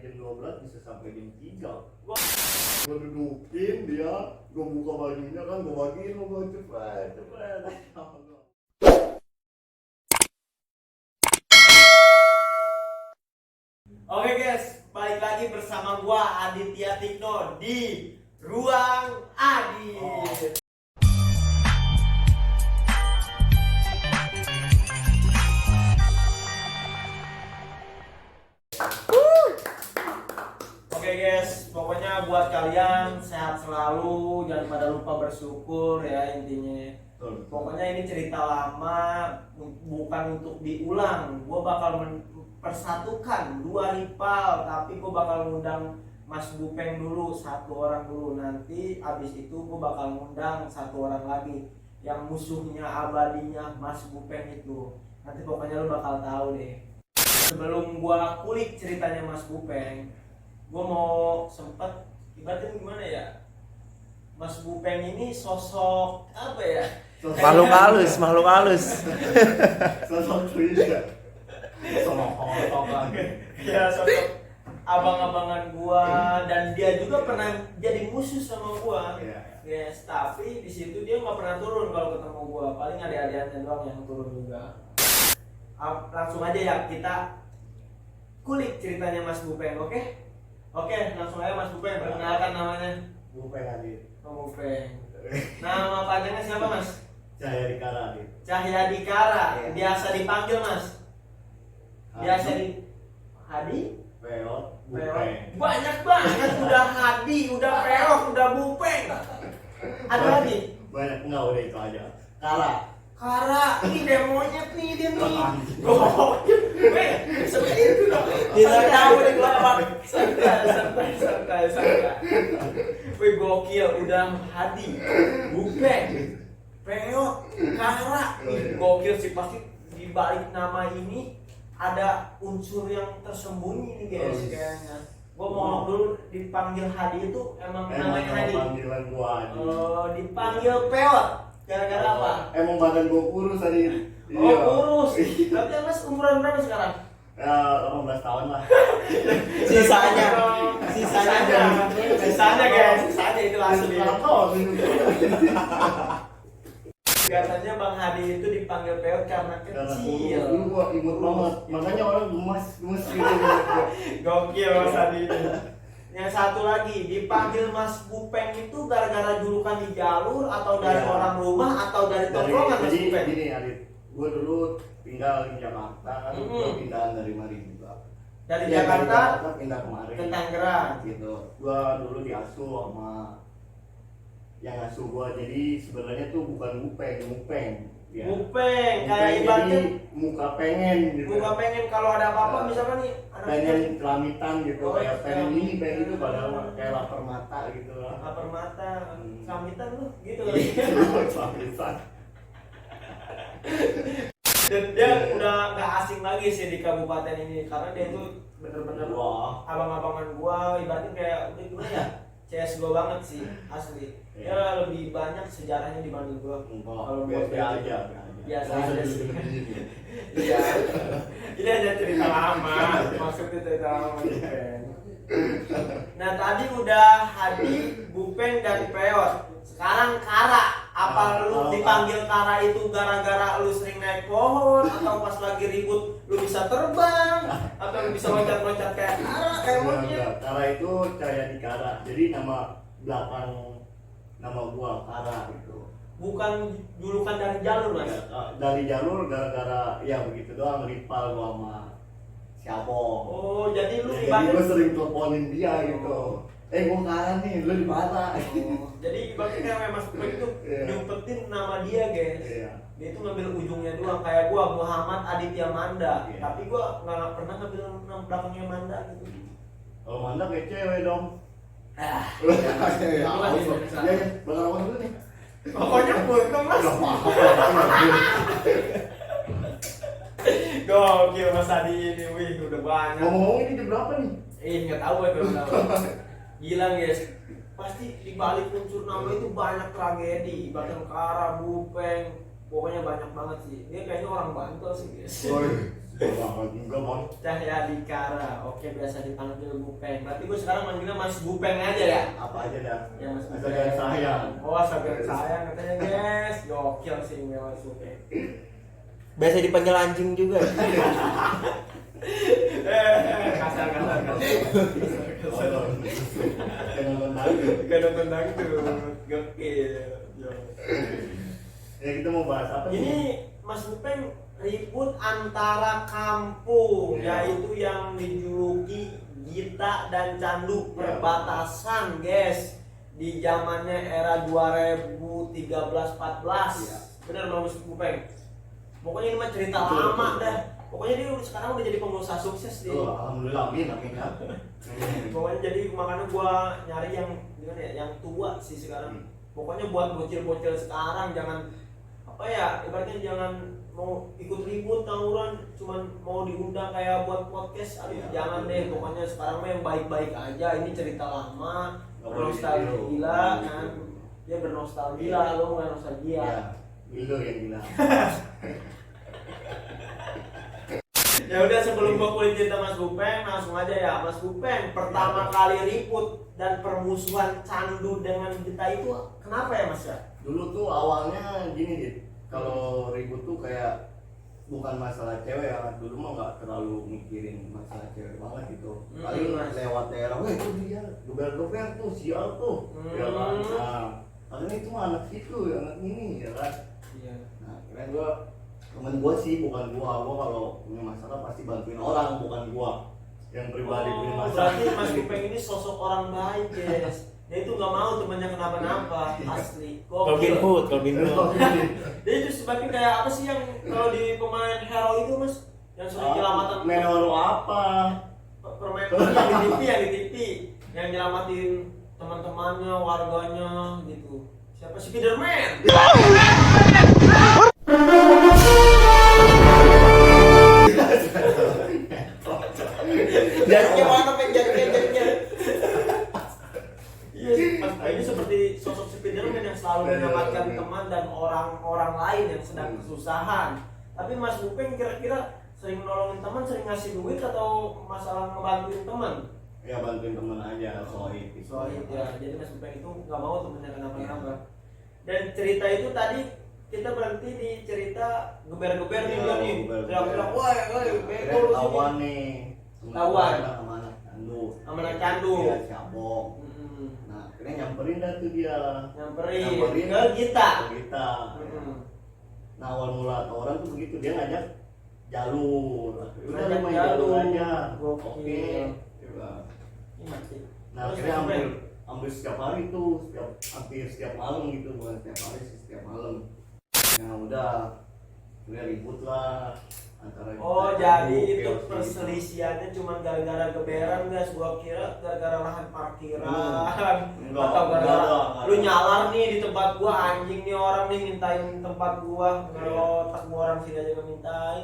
jam 12 bisa sampai jam 3. Gue dudukin dia, gue buka bajunya kan, gue bagiin lo, gue cepet. Oke guys, balik lagi bersama gua Aditya Tikno di Ruang Adit. Oke guys, pokoknya buat kalian sehat selalu, jangan pada lupa bersyukur ya intinya. Pokoknya ini cerita lama, bukan untuk diulang. Gua bakal mempersatukan dua rival, tapi gua bakal ngundang Mas Bupeng dulu, satu orang dulu. Nanti abis itu gua bakal ngundang satu orang lagi yang musuhnya abadinya Mas Bupeng itu. Nanti pokoknya lu bakal tahu deh. Sebelum gua kulik ceritanya Mas Bupeng, gue mau sempet ibaratnya gimana ya, Mas Bupeng ini sosok apa ya, makhluk halus Sosok Trisha, sosok lagi. ya sosok abang-abangan gua, dan dia juga pernah jadi musuh sama gua. Yes, tapi di situ dia nggak pernah turun kalau ketemu gua, paling adik-adiknya doang yang turun juga. Langsung aja ya kita kulik ceritanya Mas Bupeng, oke? Oke, langsung aja Mas Bupeng, perkenalkan namanya. Bupeng Adit. Oh, Bupeng. Nama panjangnya siapa Mas? Cahaya Dikara Adit. Cahya Dikara. Iya. Biasa dipanggil Mas? Biasa di Hadi? Peot, Peot. Bupeng. Banyak banget, udah Hadi, udah Peot, udah Bupeng. Ada lagi? Banyak, enggak, udah itu aja. Kara. Kara, ini dia monyet nih dia nih. Oh, seperti itu dong. Tidak tahu di kelapa. Santai. Wih gokil, udah Hadi, Bupeng, Peot, Kara. Wih gokil sih, pasti di balik nama ini ada unsur yang tersembunyi nih guys kayaknya. Gua mau dulu dipanggil Hadi itu emang namanya nama Hadi. panggilan gua Adit. Oh, dipanggil Peot. Gara-gara apa? Emang badan gua kurus Adit. Oh kurus. Tapi Mas umuran berapa sekarang? Ya 18 tahun lah. sisanya guys, sisanya itu asli. Sekarang tahun. Katanya Bang Hadi itu dipanggil Peot karena Karena kecil. dulu gua imut banget. Makanya orang gemes gitu. Gokil Mas Hadi itu. Yang satu lagi dipanggil Mas Bupeng itu gara-gara julukan di jalur atau dari Iya. orang rumah atau dari tongkrongan Mas Jadi Bupeng? gini Adit, gua dulu tinggal di Jakarta kan, gua pindahan dari Mari juga. Dari Ya, Jakarta pindah ke Mari. ke Tangerang. Gitu. Gua dulu diasuh sama yang asuh gua, jadi sebenarnya tuh bukan Bupeng. Ya. Bupeng kayak Bupeng ibaratnya jadi muka pengen gitu. muka pengen kalau ada apa-apa misalkan nih ada Pengen kelamitan gitu, Oh, kayak pengen iya. ini, pengen itu, padahal kayak lapar mata gitu lah. lapar mata, kamitan lu gitu. Kelamitan. Dan dia udah nggak asing lagi sih di kabupaten ini karena dia itu bener-bener Wah. abang-abangan gua, ibaratnya kayak udah gimana ya, CS gua banget sih asli. Dia lebih banyak sejarahnya dibanding gua. Kalau buat biasa dia aja. biasa Nggak usah aja sih. dilebih-lebihin. Iya. Ini hanya cerita lama, maksudnya cerita lama Bupeng. Nah tadi udah Hadi, Bupeng dan Peot. Sekarang Kara. Apa lu dipanggil Kara itu gara-gara lu sering naik pohon atau pas lagi ribut lu bisa terbang atau lu bisa loncat-loncat kayak Kara kayak monyet? Kara itu Cahaya Dikara. Jadi nama belakang nama gua Kara gitu. Bukan julukan dari jalur Mas. Ya, dari jalur gara-gara ya begitu doang, rival gua sama siapa. Oh jadi lu Jadi ibaratnya gua sering teleponin dia gitu. Gua Kara nih, lu di mana? jadi ibaratnya kayak Mas Bupeng itu Iya. nyumpetin nama dia guys. Iya. Dia itu ngambil ujungnya doang, kayak gua Muhammad Aditya Manda. Iya. Tapi gua nggak pernah ngambil nama belakangnya Manda gitu. Kalau Manda kayak cewek dong. Ah, Ya, Itu masih bisa. ya, belakang apa dulu nih? pokoknya buntung Mas. Gak apa-apa. Gokil Mas Adi ini, wih udah banyak. Ngomong-ngomong ini jam berapa nih? Nggak tahu ya belum tahu. Gila guys, pasti di balik unsur nama itu banyak tragedi. Bahkan Kara, Bupeng, pokoknya banyak banget sih. Dia kayaknya orang Bantul sih guys. Woi, banget enggak bang. Cahya Dikara, oke biasa dipanggil Gupeng. Berarti gue sekarang manggilnya Mas Gupeng aja ya. Apa aja dah. Ya Mas Asal jangan sayang. Oh asal sayang katanya guys. Gokil sih Mas Gupeng. Biasa dipanggil anjing juga. Kasar. Jangan nonton lagi. Gak nonton dangdut. Gokil. Yo. Ya kita mau bahas apa Ini nih? Mas Gupeng ribut antara kampung, Ya. yaitu yang dijuluki Gita dan Candu, Ya. perbatasan guys, di zamannya era 2013-14. Ya. Bener Mas Gupeng. Pokoknya ini mah cerita Betul, lama betul. dah. Pokoknya dia sekarang udah jadi pengusaha sukses dia. Oh, alhamdulillah, amin ya. Pokoknya jadi makanya gua nyari yang gimana ya, yang tua sih sekarang. Pokoknya buat bocil-bocil sekarang jangan apa ya, ibaratnya jangan mau ikut ribut tawuran, cuman mau diundang kayak buat podcast, aduh Ya, jangan betul. deh. Pokoknya sekarang mah yang baik-baik aja. Ini cerita lama, Nggak boleh bernostalgia ditiru. kan. Dia bernostalgia, lo nggak nostalgia. Ya, Milo yang gila. Ya udah sebelum gua kulit cerita Mas Gupeng, langsung aja ya Mas Gupeng. Pertama kali ribut dan permusuhan Candu dengan Gita itu kenapa ya Mas ya? Dulu tuh awalnya gini Dit, kalau ribut tuh kayak bukan masalah cewek ya. Dulu mah nggak terlalu mikirin masalah cewek banget gitu. Paling Mas. lewat daerah, weh itu dia gober-gober tuh, sial tuh. Ya kan? Nah, katanya itu mah anak situ, anak ini ya kan. Iya. Nah, keren gua temen gua sih, bukan gua kalau punya masalah pasti bantuin orang, bukan gua yang pribadi punya Oh, masalah. berarti Mas Gupeng ini sosok orang baik guys. Dia itu nggak mau temannya kenapa-napa, asli. Robin Hood. Dia itu sebagai kayak apa sih yang kalau di pemain hero itu Mas, yang sering nyelamatan Menoro apa? permain yang di TV, yang nyelamatin teman-temannya, warganya gitu. Siapa Spiderman? Jadinya mana jadinya. Iya, Mas ini seperti sosok Spiderman yang selalu menyelamatkan teman dan orang-orang lain yang sedang kesusahan. Tapi Mas Gupeng kira-kira sering nolongin teman, sering ngasih duit atau masalah ngebantuin teman? Ya bantuin temen aja sohib gitu. Soalnya ya, jadi Mas Gupeng itu nggak mau temennya kenapa-kenapa. Dan cerita itu tadi kita berhenti di cerita geber-geber nih dia nih, teriak-teriak, woi, bego lu sini. Tawan nih. Tawan. Sama anak candu. Sama anak candu. Iya, siabong. Mm-mm. Nah, akhirnya nyamperin dah tuh dia. Nyamperin Nyamperin ke Gita. Ke Gita. Mm-mm. Nah, awal mula orang tuh begitu, dia ngajak jalur. Udah Ngajak lu main jalur jalur. aja. Gokil. Oke. Coba. Ini mati. Nah, Terus akhirnya Mas Gupeng? hampir setiap hari tuh, hampir setiap malam gitu, bukan setiap hari sih, setiap malam. Nah, udah ribut lah antara Oh kita, jadi chaos itu gitu. perselisihannya cuma gara-gara geberan guys, gua kira gara-gara lahan parkiran Enggak, atau gara-gara enggak. lu nyalar nih di tempat gua, anjing nih orang nih mintain tempat gua, kalau tak gua orang sini aja nggak mintain,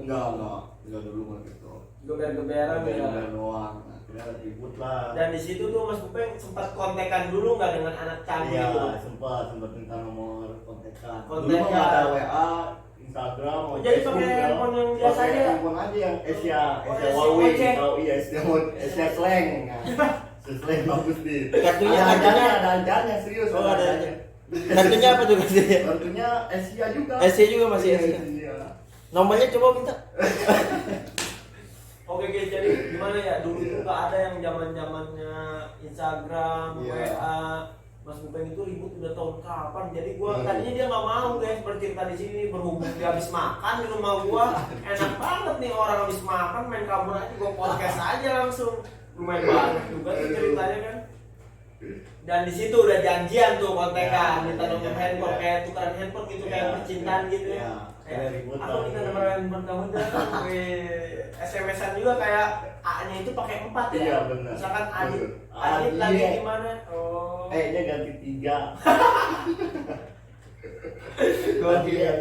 Enggak dulu mah gitu. geber-geberan ya. Geber doang. Nah, akhirnya ribut lah. Dan di situ tuh Mas Gupeng sempat kontekan dulu nggak dengan anak candu Iya, itu? sempat minta nomor kontekan. Dulu Kontekan. mah nggak ada WA, Instagram, Oh, jadi pakai handphone yang biasa Pakai aja? handphone aja yang Asia, Oh, Asia Asia Huawei. Gojek. Tahu iya Asia slang. Nah, slang bagus di. Kartunya ada ajarnya serius. Oh, ada aja. Kartunya apa tuh kartunya? Kartunya Asia juga. Asia juga masih Asia. Iya. Nomornya coba minta. Oke guys, jadi gimana ya, dulu itu nggak ada yang zamannya Instagram, Iya. WA. Mas Gupeng itu ribut udah tahun kapan, jadi gua Hmm. tadinya dia nggak mau guys bercerita di sini, berhubung dia habis makan di rumah gua, enak banget nih orang habis makan main kabur aja, gua podcast aja langsung, lumayan banget juga tuh ceritanya kan. Dan di situ udah janjian tuh kontekan, Ya, minta nomor ya, handphone, ya. kayak tukeran handphone gitu, Ya, kayak percintaan ya, gitu ya. ya. Kayak, Kayak ribut aku lah. minta nomor handphone kamu dong. SMS-an juga kayak A-nya itu pakai 4 ya. Iya, benar. Misalkan Adit, Betul. Adit lagi Iya. di mana? Oh. Dia ganti 3. Gokil.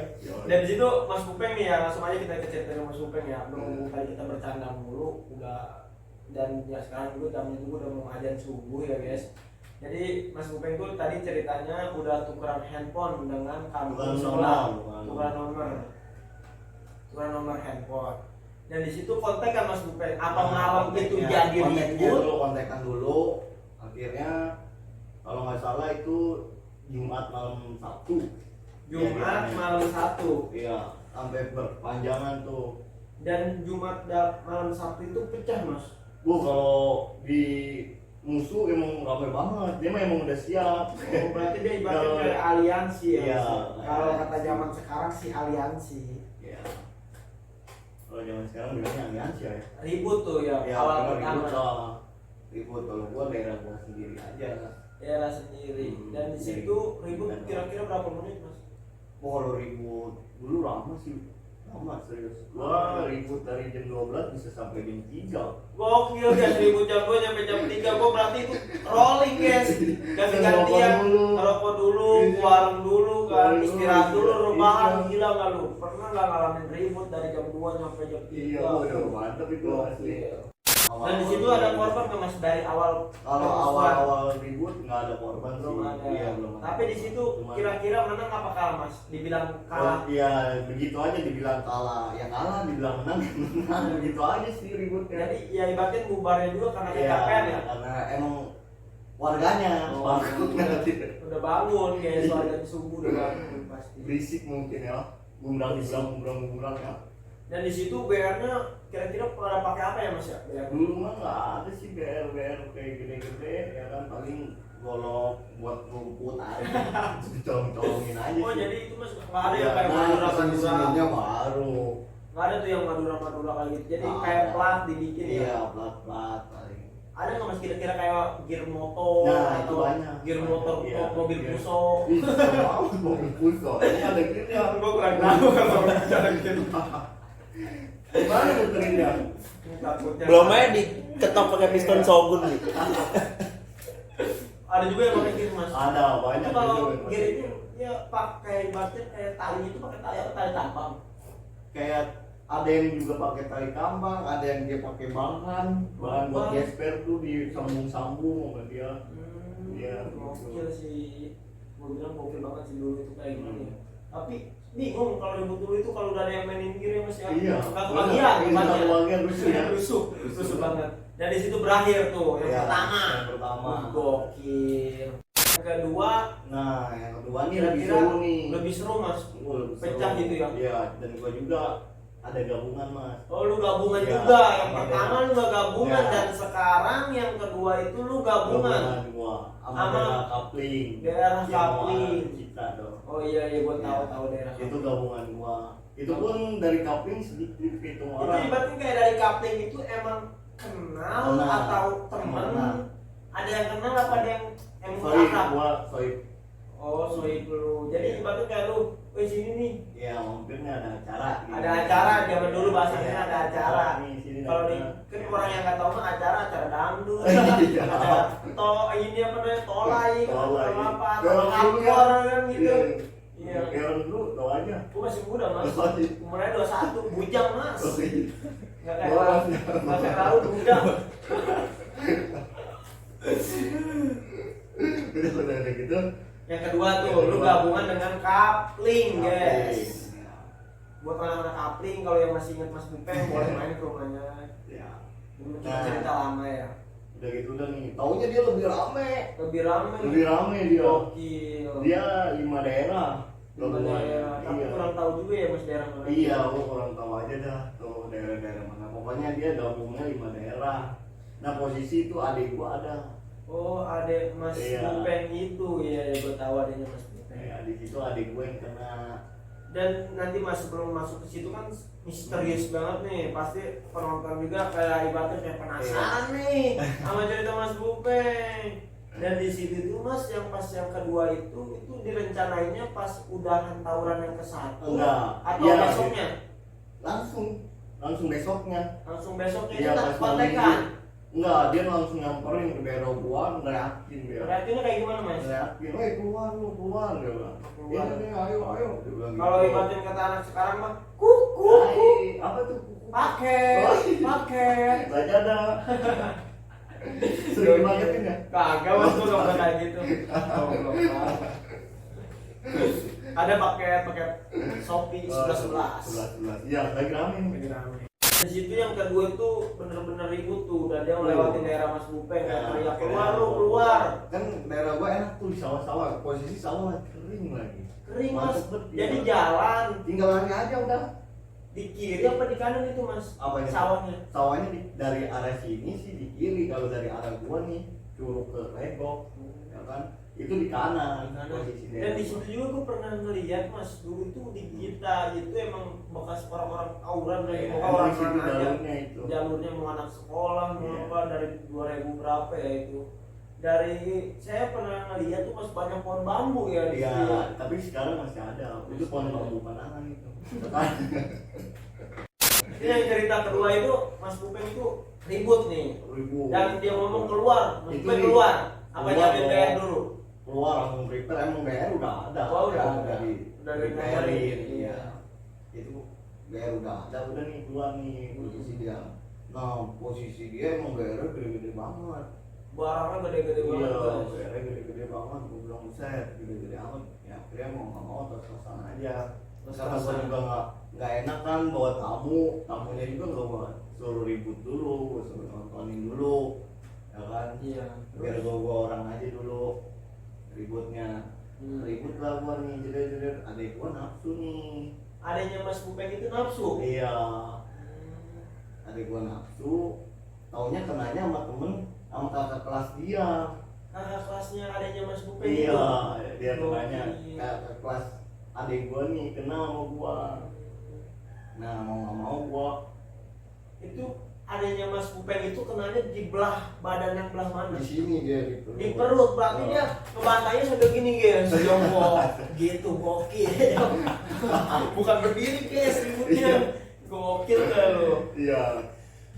Dan di situ Mas Gupeng nih ya, langsung aja kita ke cerita Mas Gupeng ya. Berhubung kali kita bercanda mulu, udah dan ya sekarang juga jamnya juga udah mau azan subuh ya guys. Jadi Mas Bupeng tuh tadi ceritanya udah tukeran handphone dengan Bukan kampung sebelah, bukan tukeran nomor handphone. Dan di situ kontak kan Mas Bupeng, apa Nah, malam itu kontaknya- jadi kontaknya ribut? dulu, kontekan dulu. Akhirnya kalau nggak salah itu Jumat malam Sabtu. Jumat Iya, malam 1 Iya, sampai berpanjangan tuh. dan Jumat malam Sabtu itu pecah Mas. Kalau di musuh emang ramai banget, dia mah emang udah siap. Oh, berarti dia ibaratnya Kalau- kayak aliansi ya. Iya, Mas? Kalau kata aliansi. zaman sekarang sih aliansi. Iya. Kalau zaman sekarang bilangnya aliansi ya. Ribut tuh ya, Ya, awal karena pertama. ribut lah. Ribut kalau gua daerah gua sendiri aja. Daerah sendiri. Dan di situ ribut kira-kira berapa menit Mas? Kalau ribut dulu lama sih, lama serius. Gua ribut dari jam 12 bisa sampai jam 3. Gokil guys, ribut jam 2 sampai jam 3. Gua berarti itu rolling guys. Ganti-gantian, ngerokok dulu, warung dulu kan, istirahat dulu, rebahan. Gila nggak lu? Pernah nggak ngalamin ribut dari jam 2 sampai jam 3? Iya, udah mantap itu asli. Dan di situ ada korban nggak Mas dari awal? Kalau awal-awal ribut nggak ada korban Belum sih. ada. Iya, belum ada. Tapi di situ Cuma- kira-kira menang apa kalah Mas? Dibilang kalah. Iya, begitu aja dibilang kalah, ya kalah, dibilang menang, menang, begitu aja sih ributnya. Jadi ya ibaratnya bubarnya juga karena Iya, kecapean ya. karena emang warganya Oh. bangun Udah bangun guys, warga subuh udah bangun pasti. berisik mungkin ya, gumbrang ya. Dan di situ BR-nya kira-kira pada pakai apa ya Mas ya? BR. Dulu mah nggak ada sih BR kayak gede-gede, ya kan paling golok buat rumput aja, colong-colongin aja. Oh sih. jadi itu Mas nggak ada Iya, yang kayak Madura kesini-sininya baru. nggak ada tuh yang Madura kali gitu. Jadi Nggak kayak ada. plat dibikin ya. Iya, plat-plat paling. Ada nggak Mas kira-kira kayak gear motor Nah, itu atau banyak. gear motor Iya, mobil iya. puso? Ih, serem banget mobil puso. Ini ada gearnya. Gua kurang tahu kalau bicara gear. Gimana muterinnya? Takutnya. Belum aja diketok pakai piston Shogun nih. Ada juga yang pakai gear Mas. Ada banyak. Itu kalau juga. gear itu ya pakai ibaratnya kayak tali itu pakai tali apa tali tambang. Kayak ada yang juga pakai tali kambang, ada yang dia pakai bahan buat Bahan. gesper tuh disambung-sambung sama dia. Iya, Gokil sih. Gue bilang gokil banget sih dulu itu kayak gini. Hmm. Tapi bingung kalau ribut dulu itu kalau udah ada yang mainin gear ya Mas ya. Iya. Nggak kebagian Iya, kebagian rusuh ya. rusuh banget. Dan di situ berakhir tuh yang Iya, pertama. Yang pertama. Gokil. Yang kedua Nah, yang kedua nih lebih kira-kira seru nih. lebih seru Mas. Gua lebih Pecah seru. gitu ya? Iya, dan gua juga ada gabungan Mas. Oh lu gabungan Iya, juga. Yang sama pertama daerah. lu gak gabungan Iya. dan sekarang yang kedua itu lu gabungan. Gua sama Sama daerah Kapling. daerah Yang mau Kapling. arah Citra dong. Oh iya gue tahu Iya. tahu daerah. Itu gabungan gua. Itu pun dari Kapling sedikit hitung Itu orang. ibaratnya kayak dari kapling itu emang kenal Kenal. atau teman? Kenal. Ada yang kenal apa ada yang emang Soib akrab? gua, soib. Oh soib lu. Jadi Iya. ibaratnya kayak lu, sini nih. Ya mampirnya ada acara. gitu. Ada acara zaman dulu bahasanya Iya, ada acara. Nih, sini Kalau di ada. kan orang yang nggak tahu mah acara dangdut, Iya. acara ini apa namanya tolai, Tolai. atau apa, Kalau atau dulu ngakor kan gitu. Iya. Iya. Kayak orang dulu tau aja. Gue masih muda mas, Oh, iya. umurnya 21, bujang mas. Oh, iya. Nggak kayak Wah. nggak kayak Raul bujang. Udah ada gitu. Yang kedua tuh, Yang lu kedua. gabungan dengan kapling guys. Ya. Buat anak-anak kapling, kalau yang masih ingat Mas Bupeng boleh main ke rumahnya. Ya. Ini cuma Nah. cerita lama ya. Udah gitu udah nih. Taunya dia lebih rame. Lebih rame. Lebih rame dia. Gokil. Dia 5 daerah. Lima Gabungan. daerah. Tapi Iya. kurang tahu juga ya Mas daerah mana. Iya, gua kurang tahu aja dah tuh daerah-daerah mana. Pokoknya dia gabungnya 5 daerah. Nah, posisi itu adik gua ada. Oh, ada Mas Iya. Bupeng itu ya, gue tahu adanya Mas Bupeng. Ya, di situ adik gua yang kena. Dan nanti Mas sebelum masuk ke situ kan misterius banget nih, pasti penonton juga kayak ibaratnya kayak penasaran nih sama cerita Mas Bupeng. Dan di situ tuh Mas yang pas yang kedua itu direncanainnya pas udahan tawuran yang ke-1 Enggak. atau Iya, besoknya? Langsung besoknya. Langsung besoknya Iya, kita pas mau kontekan. Enggak, dia langsung nyamperin ke daerah gua, ngeliatin dia. Berarti ini kayak gimana Mas? Ngeliatin, keluar lu, keluar dia bilang. Keluar. Iya nih, ayo, dia bilang gitu. Kalau ibaratnya kata anak sekarang mah kuku Hai, apa tuh? pakai Oh. pakai. Baca dah. Sering dibangetin ya? Kagak mas, gue gak pernah kayak gitu. Goblok banget. Ada pakai Shopee 11. Iya, lagi rame nih. Lagi rame. Di situ yang kedua itu bener-bener ribut tuh, dan dia melewati daerah Mas Bupeng kayak teriak keluar lu keluar. Kan daerah gua enak tuh di sawah-sawah, posisi sawah kering lagi. Kering mas, Mantep, jadi iya. jalan Tinggal lari aja udah. di kiri apa di kanan itu mas? Apanya? Sawahnya. Sawahnya dari arah sini sih di kiri, kalau dari arah gua nih curug ke Legok, ya kan? Itu di kanan. Posisi Dan di daerah situ juga gue pernah ngeliat mas, dulu itu di kita itu emang bekas orang-orang tawuran dari Iya, pokoknya orang di situ aja. jalurnya itu. Jalurnya mau anak sekolah mau Iya. apa dari 2000 berapa ya itu. Dari saya pernah ngeliat tuh mas banyak pohon bambu ya di situ. Iya, tapi sekarang masih ada. Itu pohon bambu panangan itu. Kan? Ini yang cerita kedua itu Mas Bupeng itu ribut nih. Ribu. Dan dia ngomong keluar, Mas Itu Bupeng nih. keluar. Apa Keluar nyiapin dong. BR dulu? Keluar langsung prepare, emang BR udah ada. Oh, udah Emang ada. dari Dari BR. BR. Iya. Itu BR udah ada, udah nih keluar nih posisi dia. Nah, posisi dia emang BR gede-gede banget. Barangnya gede-gede Iya, banget guys. BR gede-gede banget. Gue bilang buset, gede-gede amat. Ya akhirnya mau nggak mau tos-tosan aja. Karena gue juga nggak enak kan bawa tamunya juga nggak gua suruh ribut dulu, gue suruh nontonin dulu, ya kan? Iya. Biar gue orang aja dulu ributnya. Ribut lah gua nih, jeder adek gua nafsu nih. Adanya Mas Bupeng itu nafsu. Iya, adek gua nafsu, taunya kenanya sama temen sama kakak kelas dia. Kakak kelasnya adanya Mas Bupeng Iya, itu. dia kenanya Gokil. kakak kelas adek gua nih kenal sama gua. Nah mau nggak mau gua Itu adanya Mas Bupeng itu kenanya di belah badan yang belah mana? di sini dia gitu. Di perut, berarti dia ngebantainya sampai gini guys, jongkok gitu, gokil. Bukan berdiri guys, ributnya gokil gak lo? Iya,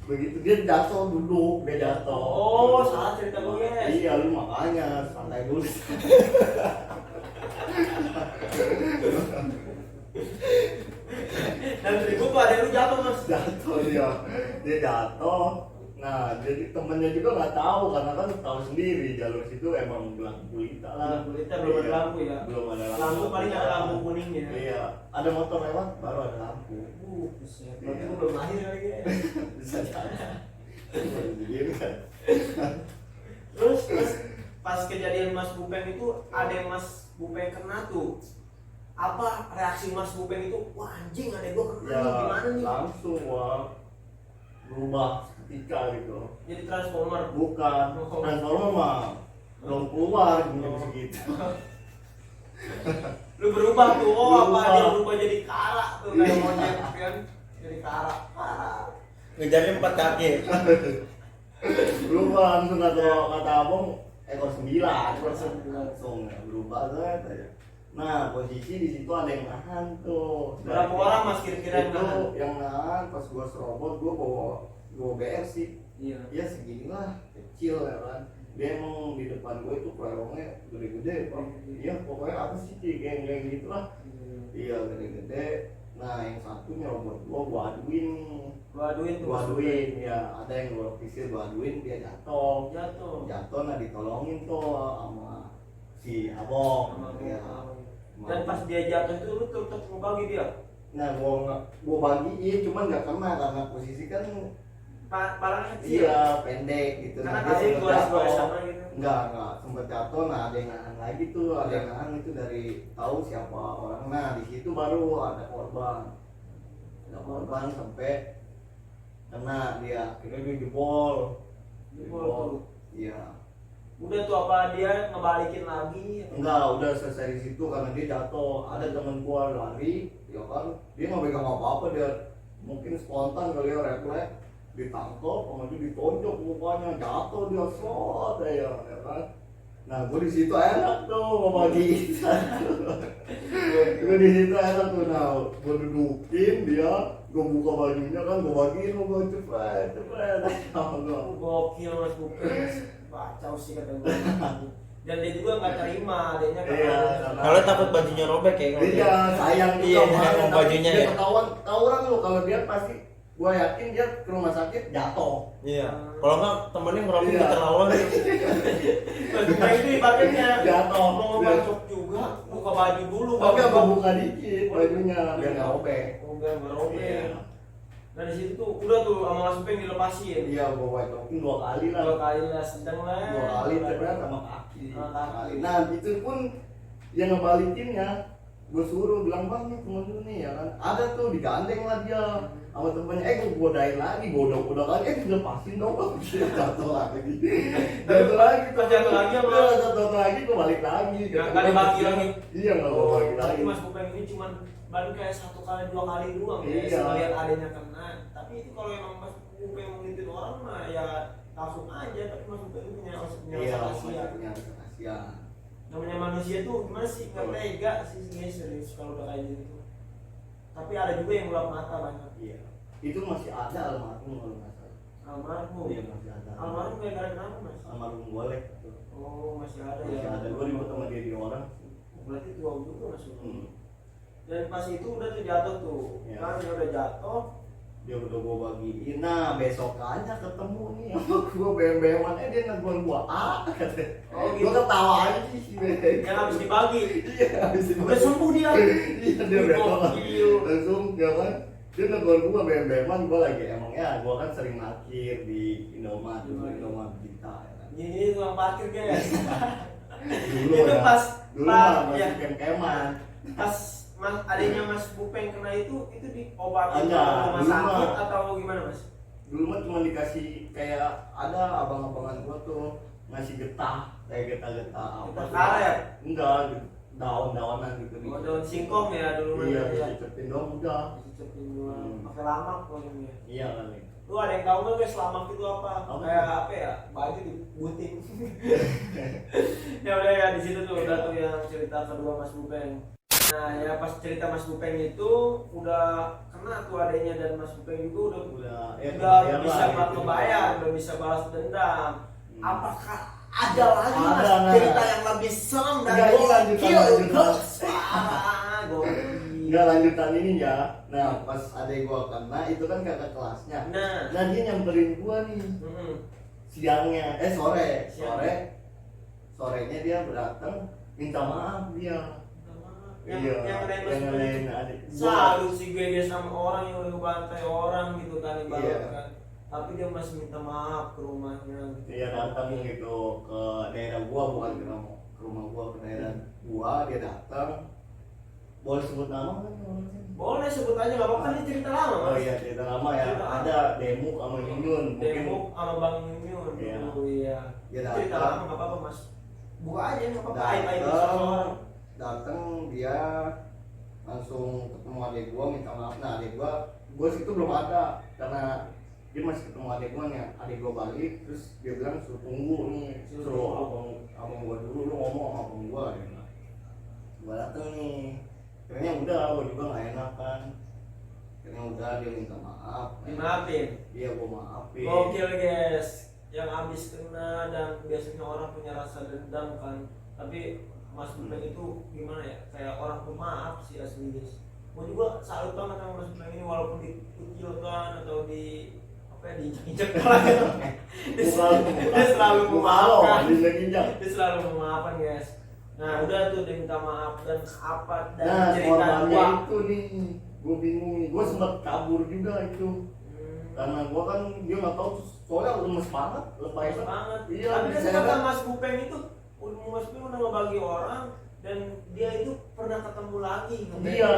begitu dia jatuh duduk, dia jatuh. Oh, salah cerita gue guys. Iya, lu makanya santai dulu. Dan ribut tuh ada lu jatuh mas. Jatuh dia jatuh. Nah, jadi temennya juga nggak tahu karena kan tahu sendiri jalur situ emang lampu gulita lah. Lampu gulita, belum ada Iya, lampu ya? Belum ada lampu. Lampu paling ada lampu kuningnya. Iya, ada motor lewat baru ada lampu. Buset, berarti Iya. gue belum lahir lagi ya. Bisa jadi. Begini kan. Terus pas kejadian Mas Bupeng itu ada yang Mas Bupeng kena tuh. Apa reaksi Mas Bupeng itu? Wah anjing ada gue kena Ya, nih, gimana nih? langsung wah berubah seketika gitu. Jadi transformer. Bukan, transformer mah belum keluar jam segitu. Lu berubah tuh, oh Berubah. apa dia berubah jadi kara tuh kayak monyet kan? Jadi kara. Ngejarnya 4 kaki. Berubah langsung kata abang ekor 9. Ekor 9. Langsung ya, berubah banget aja. Nah, posisi di situ ada yang nahan tuh. Berapa orang mas kira-kira yang Itu nahan? yang nahan pas gua serobot gua bawa BR sih. Iya. Ya seginilah, kecil ya kan. Dia emang di depan gua itu pelorongnya gede-gede, Pak. Iya, pokoknya apa sih geng-geng gitu lah. Iya, gede-gede. Nah, yang satu nyerobot gua aduin nih. Gua aduin tuh. Gua aduin, ya ada yang gua pisir, gua aduin, dia jatuh. Jatuh. Nah ditolongin tuh sama si abang. Sama Ya. Dan pas dia jatuh itu lu tetap ngebagi dia. Nah gua bagiin, cuman nggak kena karena posisi kan Barangnya kecil. iya pendek gitu. Karena Nah, dia kasih sempet gua jatuh. sama gitu. Enggak sempet jatuh. Nah ada yang nahan lagi tuh, ada yang nahan itu dari tahu siapa orang. Nah di situ baru ada korban. Ada korban sampai kena dia, akhirnya dia jebol. Jebol tuh. Iya. Udah tuh apa dia ngebalikin lagi? Enggak, udah selesai di situ karena dia jatuh. Ada temen gua lari, ya kan, dia nggak pegang apa-apa, dia mungkin spontan kali ya refleks, ditangkap, sama dia ditonjok mukanya, jatuh dia slot ya kan. Nah, gua di situ enak tuh ngebagi. Gua di situ enak tuh, nah, gua dudukin dia, gua buka bajunya kan, gua bagiin lo, gua cepet. Gokil mas Bupeng. Bacau sih kata gue. Dan dia juga nggak terima, adanya Iya, karena Kalau takut bajunya robek ya. Iya, sayang juga Iya, banget. emang bajunya Dia ya. ketahuan lo kalau dia pasti gua yakin dia ke rumah sakit jatuh. Iya. Kalau nggak temennya ngerokok Iya. keterlaluan. Mas Bupeng itu ibaratnya Jatuh. mau ngebacok juga, buka baju dulu. Oke, gua buka dikit bajunya biar nggak robek. Enggak robek. Iya. Nah di situ tuh udah tuh sama Mas Bupeng dilepasin. Iya, gua white talking 2 kali lah. 2 kali lah sedang lah. 2 kali terberat sama kaki. Sama kaki. Nah, itu pun yang ngebalikinnya gue suruh bilang bang nih temen lu nih ya kan ada tuh digandeng lah dia sama temennya gue godain lagi bodoh lagi dilepasin dong bang dia jatuh lagi jatuh lagi Terus jatuh lagi apa? jatuh lagi gue balik lagi Nggak dibagi lagi? iya nggak mau bagi lagi Tapi Mas Bupeng ini cuman baru kayak 1 kali 2 kali doang ya. Iya. Lihat adanya kena. Tapi itu kalau emang Mas Bupeng ngeliatin orang mah ya langsung aja. Tapi Mas Bupeng itu punya iya rasa kasihan. punya kasihan Namanya manusia tuh gimana sih, nggak tega sih guys serius kalau udah kayak gitu. Tapi ada juga yang gelap mata banyak. iya itu masih ada almarhum kalau nggak salah Almarhum. iya masih ada Almarhum gara-gara kenapa mas? almarhum boleh tuh. Oh masih ada masih ya. ada gue ribut sama dia di orang Berarti tua juga mas. Dan pas itu udah tuh jatuh tuh, Iya. kan dia udah jatuh. dia udah gue bagiin nah besokannya ketemu nih sama gue bem-beman dia negur gue katanya Oh gue gitu. ketawa aja sih Yang habis dibagi. iya habis itu Udah sembuh dia. iya dia besok Gokil. langsung ya kan dia negur gue bem-beman gue lagi emangnya gue kan sering parkir di Indomaret kita ya kan Ini tukang parkir guys. dulu Itu ya pas dulu mah ya, masih kem-keman pas mas adanya Mas Bupeng kena itu diobatin Enggak, ke rumah dulu sakit mah. atau gimana mas? dulu mah cuma dikasih kayak ada abang-abangan gua tuh ngasih getah kayak getah-getah apa Getah tuh. karet? Enggak daun-daunan gitu Oh daun singkong ya dulu iya ya. dicecepin dong udah Dicicipin doang, Hmm. pakai lamak pokoknya. iya kali Lu ada yang tahu nggak guys lamak itu apa? Apa? Kayak apa ya? Baju dibuting. Ya udah ya di situ tuh udah tuh yang cerita kedua Mas Bupeng. Nah ya pas cerita Mas Bupeng itu udah kena tuh adanya dan Mas Bupeng juga udah udah bisa lah, gitu. kebayar, udah bisa balas dendam. Hmm. Apakah ada lagi Ada, mas nah. cerita yang lebih serem dan Enggak, ini lanjutan. gokil? Enggak lanjutan ini ya nah pas adek gua kena itu kan kakak kelasnya Nah, dia nyamperin gua nih siangnya sorenya dia datang minta maaf dia yang yang ngelain adik salut sih gue guys sama orang yang udah bantai orang gitu kan ibarat Iya. kan. Tapi dia masih minta maaf ke rumahnya. Gitu. dia datang gitu ke daerah gua bukan ke rumah gua ke daerah gua dia datang boleh sebut nama kan orangnya? Boleh sebut aja nggak apa-apa ini cerita lama Oh mas. iya cerita lama ya Cerita lama. ada Demu sama Yun Demo sama Bang Yun. Iya. Oh iya. Dia Cerita datang. lama nggak apa-apa mas. Buka aja nggak apa-apa. Aib seseorang. datang dia langsung ketemu adik gua minta maaf nah adik gua situ belum ada karena dia masih ketemu adik gua nih adik gua balik terus dia bilang suruh tunggu nih suruh abang gua dulu lu ngomong sama abang gua dia bilang gua dateng nih akhirnya udah gua juga nggak enak kan akhirnya udah dia minta maaf Dimaafin. iya gua maafin Gokil guys. Yang habis kena dan biasanya orang punya rasa dendam kan. Tapi Mas Bupeng itu gimana ya? Kayak orang pemaaf sih asli guys. Gue juga salut banget sama Mas Bupeng ini walaupun dikucilkan atau di apa ya diinjak-injak lagi. Dia selalu memaafkan. Dia selalu memaafkan guys. Nah udah tuh dia minta maaf dan apa dan nah cerita korbannya gua. itu nih gua bingung nih gua sempat kabur juga itu karena gua kan dia nggak tahu soalnya lemes banget Baik banget. iya Tapi kan saya kata kan Mas Bupeng itu Mas Bupeng udah ngebagi orang dan dia itu pernah ketemu lagi. katanya. iya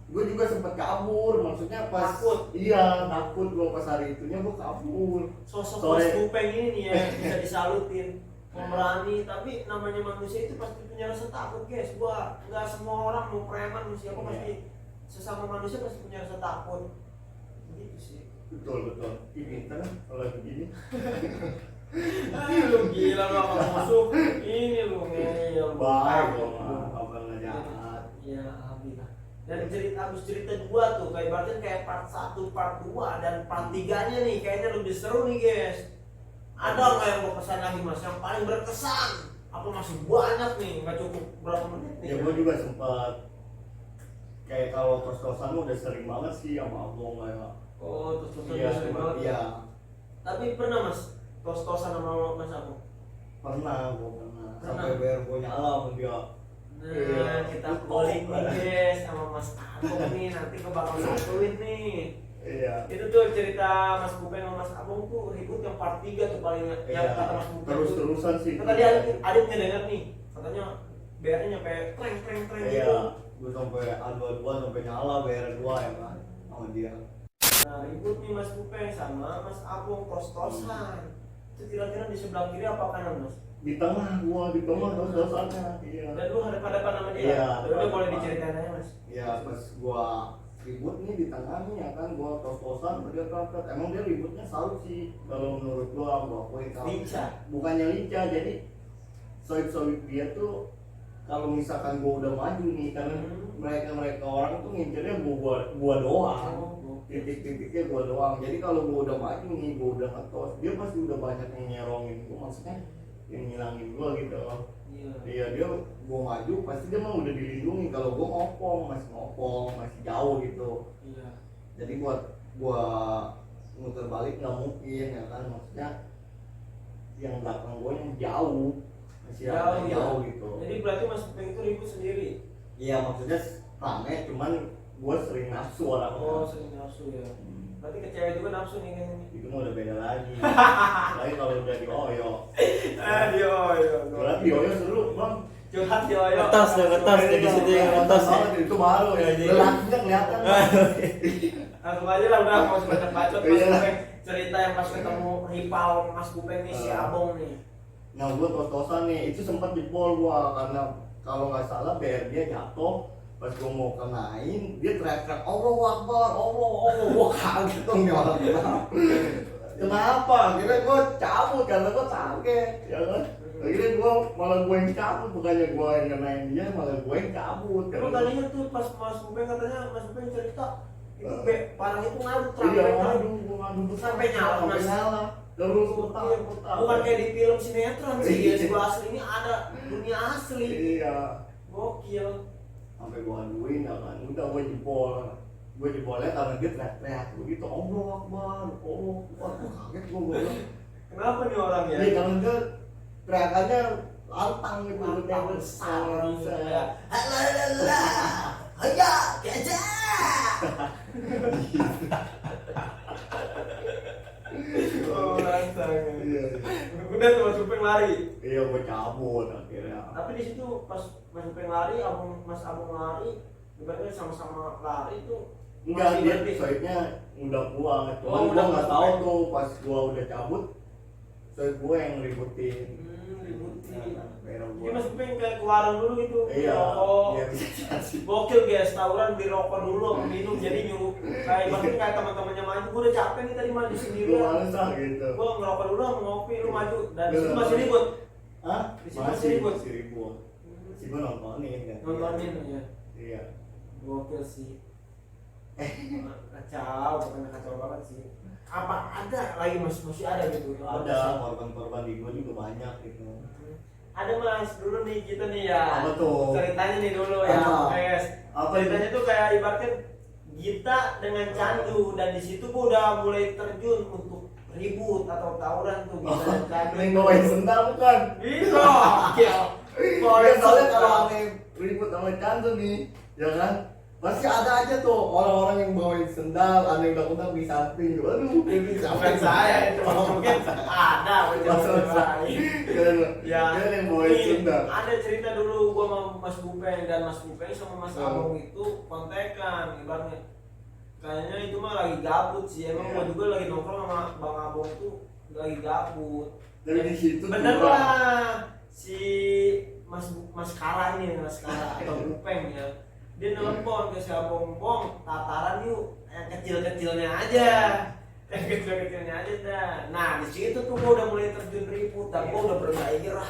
gua juga sempat kabur maksudnya pas Takut. iya takut gua pas hari itunya gua kabur Sosok Sore. Mas Bupeng ini nih ya bisa disalutin pemberani tapi namanya manusia itu pasti punya rasa takut guys. Gua nggak semua orang mau preman mau siapa Iya. pasti sesama manusia pasti punya rasa takut gitu sih. betul ini pinter kalau begini Lu gila lu sama musuh ini lu ngeyel baik dong abang nggak jahat ya alhamdulillah. Dan habis cerita 2 tuh kayak berarti kayak part 1, part 2 dan part 3-nya nih kayaknya lebih seru nih guys. Ada nggak yang mau pesan lagi mas yang paling berkesan? Apa masih banyak nih nggak cukup berapa menit nih? ya gua juga sempat kayak kalau kos-kosan udah sering banget sih sama abang kayak Oh, tos-tosan Iya, sering cuma banget. iya. Tapi pernah Mas tos-tosan sama Mas Abung? Pernah, gua pernah. Pernah. Sampai bayar gua nyala sama dia. Nah, Iya. kita calling nih guys sama Mas Abung nih, nanti gue bakal satuin nih. Iya. Itu tuh cerita Mas Bupeng sama Mas Abung tuh ribut yang part 3 tuh paling yang Iya. kata Mas Bupeng tuh. Terus-terusan sih. Kan tadi Adit ngedenger nih, katanya BR-nya nyampe treng gitu. Iya. Gua sampai adu-aduan sampai nyala bayar gua ya kan sama dia. Nah, ribut nih Mas Bupeng sama Mas Abung tos-tosan. Itu kira-kira di sebelah kiri apa kanan, Mas? Di tengah tos-tosannya. Iya. Dan lu hadapan-hadapan sama dia. Iya, Udah boleh hadapan. diceritain aja, Mas. Ya pas gua ribut nih di tengah nih ya kan gua tos-tosan dia kakak. Emang dia ributnya selalu sih kalau menurut gua akuin kalau Lincah. bukannya lincah jadi soib-soib dia tuh kalau misalkan gua udah maju nih karena mereka orang tuh ngincernya gua doang. Titik-titiknya gua doang. Jadi kalau gua udah maju nih, gua udah ngetos, dia pasti udah banyak yang nyerongin gua, maksudnya yang ngilangin gua gitu loh. Iya. Iya dia gua maju pasti dia mah udah dilindungi. Kalau gua ngopong masih jauh gitu. Iya. Jadi gua muter balik nggak mungkin ya kan, maksudnya yang belakang gua yang jauh masih Jauh, jauh iya. gitu. Jadi berarti Mas Bupeng itu ribut sendiri. Iya maksudnya rame cuman gua sering nafsu orangnya. Oh, sering nafsu ya. Berarti ke cewek juga nafsu nih kayaknya. Itu mah udah beda lagi. Tapi kalau udah di oyo, Aduh, ayo. berarti di oyo seru bang. Curhat yo ayo. Ngetos deh, ngetos deh di situ yang ngetos ya. Itu baru ya. Iya. Lelakinya kelihatan. Bang. Langsung aja lah udah mau sebentar bacot Mas Iya. Bupeng. Cerita yang pas ketemu rival Mas Bupeng nih si Abong nih. Nah gua tos-tosan nih, itu sempat jebol gua karena kalau nggak salah BR dia jatuh. Pas gua mau kenain, dia teriak-teriak Allahu Akbar, Allah, gua kaget dong ya orang bilang. Kenapa? Kira gua cabut karena gua kaget, ya kan? Akhirnya malah gua yang cabut, bukannya gua yang kenain dia, malah gua yang cabut. Terus tadinya tuh pas Mas Bupeng katanya Mas Bupeng cerita itu parang itu ngadu Iya, terang gua ngadu Sampai nyala, sampai Mas. nyala. Terus putar. bukan kayak di film sinetron sih ya sebelah asli ini ada dunia asli. Iya. Gokil. Sampai gua aduin ya kan, udah gua jebolnya karena dia teriak-teriak begitu, Allah Akbar, Allah Akbar, gua kaget gua bilang. Kenapa nih orang ya? Iya karena dia teriakannya lantang gitu, Lantang dia besar gitu ya. ya. Halalala, ayo gajah. Oh, lantang. Iya, Udah tuh Mas Bupeng lari. iya gua cabut akhirnya. Tapi di situ pas Mas Bupeng lari, Mas Abung lari, ibaratnya sama-sama lari tuh. Enggak, masih dia berhenti. soibnya udah pulang, Oh, cuman gua udah nggak masuk tahu ya? tuh pas gua udah cabut, soib gua yang ributin. Ributin. Merah Jadi gua. Mas Bupeng kayak ke warung dulu gitu. Iya, Oh, iya bisa jadi. gokil guys, tawuran beli rokok dulu sama minum jadi nyuruh kayak bahkan kayak teman-temannya maju, gue udah capek nih tadi maju Gua sendirian. males lah gitu. Gue ngerokok dulu sama ngopi, lu maju dan di Iya, situ masih iya. ribut. Hah? Di situ masih ribut. Masih ribut. Si gua nontonin kan. Nontonin ya. Iya. Gokil sih. Kacau, bukan kacau banget sih. Apa ada lagi masih ada gitu? Ada korban-korban di gua juga banyak gitu. Ada Mas, dulu nih kita nih ya. Apa tuh? Ceritanya nih dulu ya, Apa? guys. Apa Ceritanya tuh kayak ibaratnya Gita dengan Candu dan di situ gua udah mulai terjun untuk ribut atau tawuran tuh Gita dan Candu. Yang bawain sendal bukan? Bisa. Iya, soalnya kalau ane ribut sama Candu nih, ya kan? Pasti ada aja tuh orang-orang yang bawain sendal, ada yang udah di samping. Aduh, ini Bukan saya itu mungkin ada Masalah saya. Ya, dia yang bawain nih, sendal. ada cerita dulu gua sama Mas Bupeng dan Mas Bupeng sama Mas Hmm. Abong itu kontekan ibaratnya. Kayaknya itu mah lagi gabut sih. Emang Iya. gua juga lagi nongkrong sama Bang Abong itu lagi gabut. Dari di situ Bener juga. lah si Mas Kara ini, Mas Kara atau Bupeng ya. Dia nelpon ke si Abong, "Bong, tataran yuk, yang kecil-kecilnya aja." Yang kecil-kecilnya aja dah. Nah, di situ tuh gua udah mulai terjun ribut dan gua udah bergairah.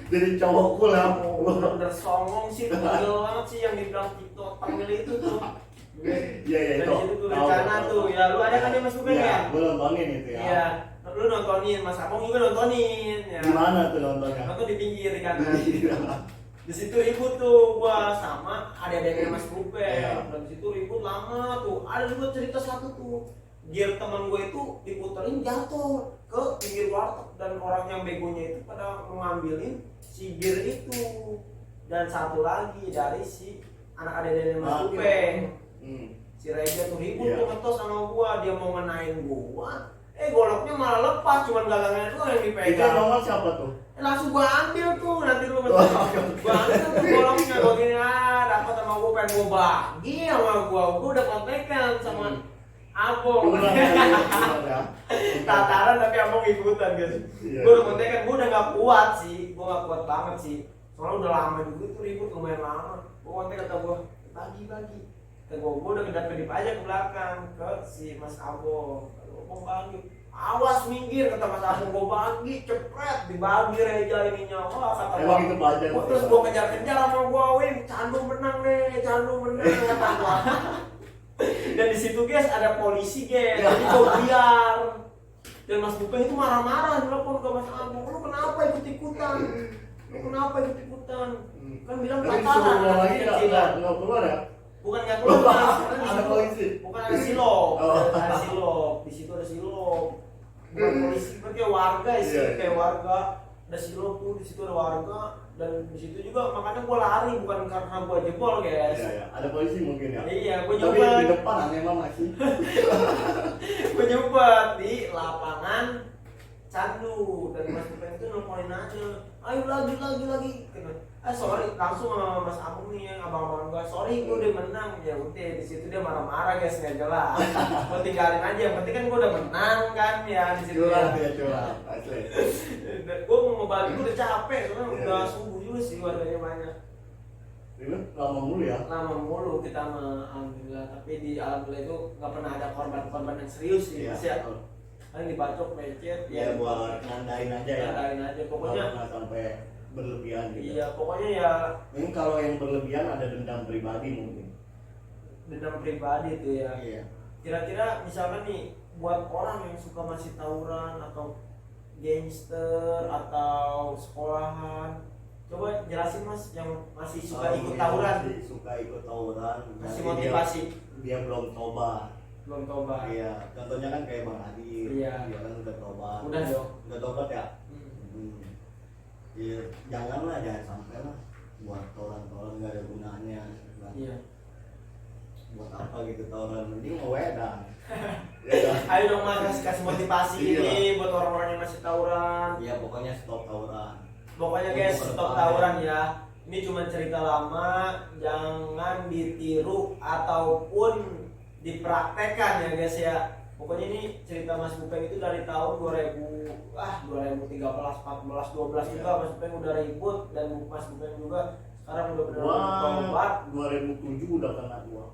Jadi cowokku lah. Bener songong sih, pegel banget sih yang dibilang TikTok panggil itu tuh. Iya iya Dari itu. situ tuh rencana tuh, ya lu ada kan dia Mas Bupeng Iya, ya? gua nontonin itu ya. Iya, lu nontonin, Mas Abong juga nontonin ya. Gimana tuh nontonnya? Nonton di pinggir di kanan. Di situ ribut tuh gua sama adik-adiknya Mas Rupen. Iya. Dan di situ ribut lama tuh. Ada juga cerita satu tuh. Gear teman gue itu diputerin jatuh ke pinggir warteg dan orang yang begonya itu pada mengambilin si gear itu. Dan satu lagi dari si anak adik-adiknya Mas Rupen. Si Reza tuh ribut Iya. tuh ngetos sama gua, dia mau ngenain gua. Goloknya malah lepas, cuman galangnya doang yang Itu dipegang. nomor siapa tuh? Langsung gua ambil tuh, nanti lu gua ambil tuh goloknya, gua gini dapat sama gua, pengen gua bagi sama gua udah kontekan sama Abong. Curang ya. Tataran tapi Abong ikutan guys. Iya. Gua udah kontekan, gua udah gak kuat sih, gua gak kuat banget sih. Soalnya udah lama juga tuh ribut, lumayan lama. Gua kontek kata gua, bagi. Kata gua udah kedap-kedip aja ke belakang ke si Mas Abong. Abong bagi. Awas minggir kata Mas Abong, gua bagi, cepret dibagi Reja ininya. Wah kata gua. Emang itu pelajaran. Terus gua kejar-kejar sama gua, wih Candu menang kata gua. Dan di situ guys ada polisi guys, jadi gua biar. Dan Mas Bupeng itu marah-marah telepon ke Mas Abong, lu kenapa ikut-ikutan? Kan bilang Tapi tataran, disuruh keluar lagi kecil. nggak keluar ya? Bukan nggak keluar, Mas. Karena di Ada situ- polisi. Bukan ada silop, Oh. ada silop. Di situ ada silop. Bukan polisi, seperti warga sih, Iya, iya. kayak warga. Ada silop tuh, di situ ada warga dan di situ juga makanya gua lari bukan karena gua jebol guys. Iya. Ada polisi mungkin ya. Iya, gua Tapi nyumpet. di depan memang masih. Gua nyumpet di lapangan Candu dan Mas Bupeng itu nelfonin aja. Ayo lagi. Sorry, langsung sama Mas Abung nih yang abang-abang gua. Sorry, gua udah menang. Ya udah, di situ dia marah-marah guys, nggak jelas. Gua tinggalin aja. Yang penting kan gua udah menang kan ya di situ. Curang ya curang. Asli. Gua mau ngebagi, gua udah capek soalnya Iya, udah iya. subuh juga sih warganya banyak. Ini lama mulu ya. Lama mulu kita mah alhamdulillah, tapi di alhamdulillah itu nggak pernah ada korban-korban yang serius sih. Mas, ya. betul. Kan dibacok lecet Ya buat nandain aja ya. Nandain aja pokoknya. Nggak sampai berlebihan gitu. Iya, pokoknya ya Mungkin kalau yang berlebihan ada dendam pribadi mungkin. dendam pribadi tuh ya. Iya. Kira-kira misalkan nih buat orang yang suka masih tawuran atau gangster atau sekolahan, coba jelasin Mas yang masih suka ikut tawuran, Masih suka ikut tawuran. kasih Berarti motivasi. Dia belum tobat. Belum tobat. Iya. Contohnya kan kayak Bang Adi. Iya. Dia kan udah tobat. Udah dong. Udah tobat ya. Hmm. Ya, jangan sampai lah buat tawuran nggak ada gunanya. Iya. Buat apa gitu tawuran, mending mau wedang. Ya kan? Ayo dong Mas kasih motivasi Iya. ini buat orang-orang yang masih tawuran. Ya pokoknya stop tawuran. Pokoknya guys, Untuk stop kedepannya. tawuran ya. Ini cuma cerita lama, jangan ditiru ataupun dipraktekkan ya guys ya. Pokoknya ini cerita Mas Bupeng itu dari tahun 2013, 14, 12 juga Mas Bupeng udah ribut dan Mas Bupeng juga sekarang udah benar-benar tobat. 2007 udah kena gua.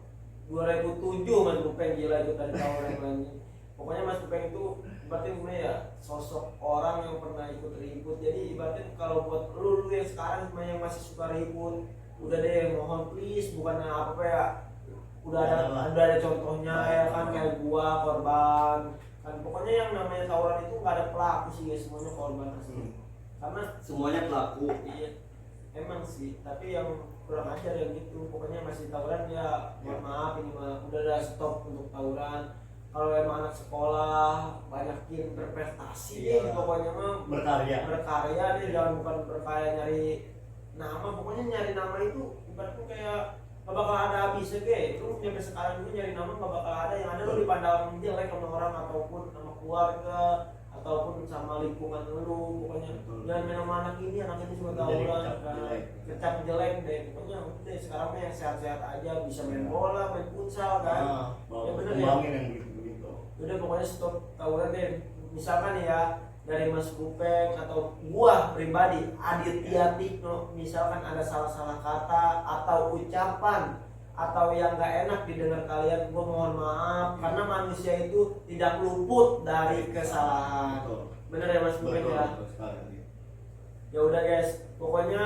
2007 Mas Bupeng gila itu tadi tawuran lagi. Pokoknya Mas Bupeng itu ibaratnya gue ya sosok orang yang pernah ikut ribut. Jadi ibaratnya kalau buat lu yang sekarang yang masih suka ribut, udah deh mohon please bukan apa ya, udah ada contohnya ya kan kayak gua korban kan. Pokoknya yang namanya tawuran itu nggak ada pelaku sih guys, semuanya korban asli. Karena Semuanya pelaku. iya emang sih, tapi yang kurang ajar ya gitu. Pokoknya masih tawuran ya mohon maaf ini mah udah ada stop untuk tawuran. Kalau emang anak sekolah banyakin berprestasi Iya. deh, pokoknya mah Berkarya. berkarya deh, jangan bukan berkarya nyari nama. Pokoknya nyari nama itu ibaratnya kayak gak bakal ada habisnya ge. Lu sampai sekarang juga nyari nama gak bakal ada, yang ada lu dipandang jelek sama orang ataupun sama keluarga ataupun sama lingkungan lu. Pokoknya Betul. jangan main sama anak ini cuma Jadi tawuran kecap kan. jelek. Kecap jelek deh. Pokoknya udah sekarang mah yang sehat-sehat aja, bisa main bola, main futsal kan. Ya bener ya. Kembangin yang gitu. Udah pokoknya stop tawuran deh. Misalkan nih ya dari Mas Bupeng atau gua pribadi Aditya Tikno, misalkan ada salah-salah kata atau ucapan atau yang gak enak didengar kalian, gua mohon maaf karena manusia itu tidak luput dari kesalahan. Betul. Bener ya Mas Bupeng ya? Betul sekali. Ya udah guys, pokoknya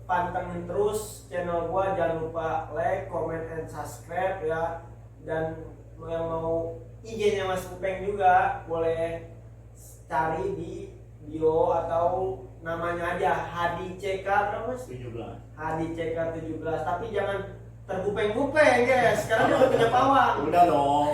pantengin terus channel gua, jangan lupa like, comment, and subscribe ya. Dan yang mau IG-nya Mas Bupeng juga boleh cari di bio atau namanya aja Hadi CK berapa Mas? 17. Hadi CK 17, tapi jangan tergupeng-gupeng guys, sekarang dia udah punya pawang. Udah dong.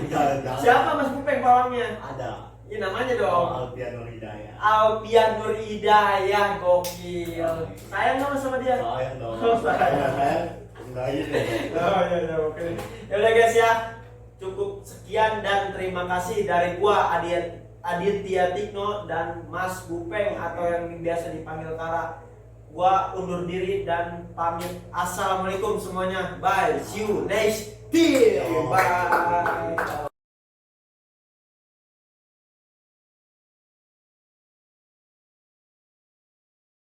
Jangan. Siapa Mas Gupeng pawangnya? Ada. Ini namanya dong Alfian Nur Hidayah. Alfian Nur Hidayah, gokil. Sayang nggak Mas sama dia? Sayang dong. Oh, sayang. Sayang. Enggaknya deh. Oh ya oke. Ya udah guys ya. Cukup sekian dan terima kasih dari gua Aditya Tikno dan Mas Gupeng atau yang biasa dipanggil Kara. Gua undur diri dan pamit. Assalamualaikum semuanya. Bye. See you next time. Bye.